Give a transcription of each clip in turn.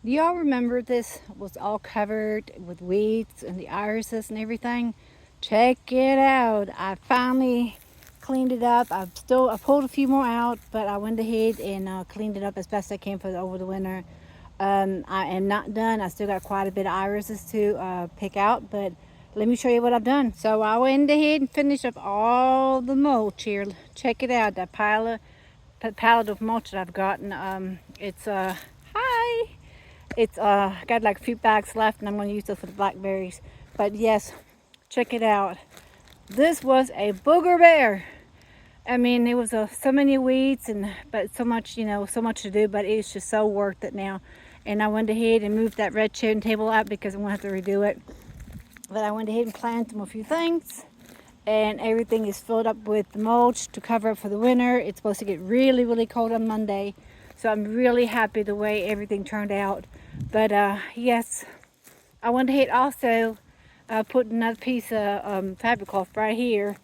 Do y'all remember this was all covered with weeds and the irises and everything? Check it out. I finally cleaned it up. I pulled a few more out, but I went ahead and cleaned it up as best I can for over the winter. I am not done. I still got quite a bit of irises to pick out, but let me show you what I've done. So I went ahead and finished up all the mulch here. Check it out, that pallet of mulch that I've gotten. Hi. It's got like a few bags left, and I'm going to use those for the blackberries. But yes, check it out. This was a booger bear. I mean, there was so many weeds, but so much, so much to do. But it's just so worth it now. And I went ahead and moved that red chair and table out because I'm going to have to redo it. But I went ahead and planted a few things, and everything is filled up with mulch to cover up for the winter. It's supposed to get really, really cold on Monday. So I'm really happy the way everything turned out. But yes, I went ahead also put another piece of fabric cloth right here,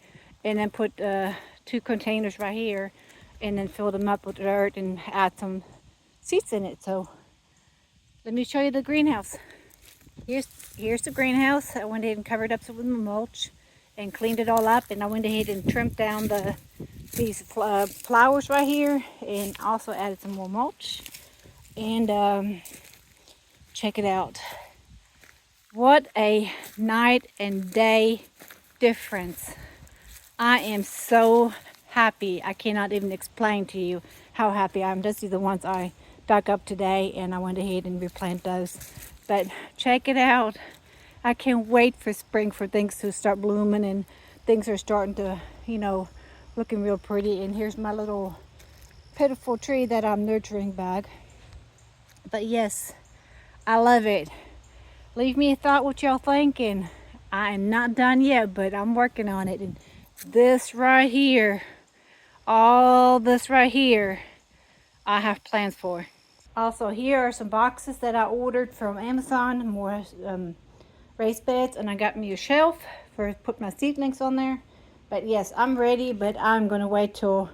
and then put 2 containers right here, and then fill them up with dirt and add some seeds in it. So let me show you the greenhouse. Here's the greenhouse. I went ahead and covered up some with mulch and cleaned it all up, and I went ahead and trimmed down these flowers right here, and also added some more mulch. And check it out. What a night and day difference. I am so happy. I cannot even explain to you how happy I am. These are the ones I dug up today, and I went ahead and replanted those. But check it out. I can't wait for spring, for things to start blooming, and things are starting to, looking real pretty. And here's my little pitiful tree that I'm nurturing back. But yes, I love it. Leave me a thought what y'all thinking. I am not done yet, but I'm working on it. And this right here, all this right here, I have plans for. Also, here are some boxes that I ordered from Amazon, more raised beds, and I got me a shelf for put my seedlings on there. But yes, I'm ready, but I'm gonna wait till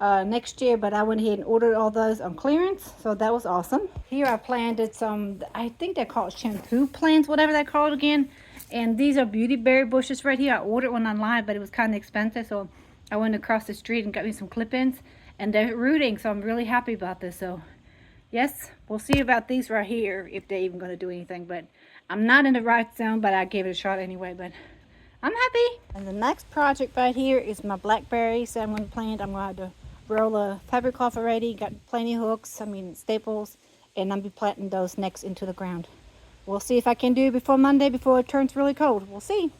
next year. But I went ahead and ordered all those on clearance, so that was awesome. Here I planted some, I think they're called shampoo plants, whatever they're called again. And these are beauty berry bushes right here. I ordered one online, but it was kind of expensive, so I went across the street and got me some clip-ins, and they're rooting, so I'm really happy about this. So yes, we'll see about these right here, if they're even going to do anything. But I'm not in the right zone, but I gave it a shot anyway. But I'm happy. And the next project right here is my blackberries that I'm going to plant. I'm going to have to roll the fabric cloth already. Got plenty of hooks, staples, and I'll be planting those next into the ground. We'll see if I can do it before Monday, before it turns really cold. We'll see.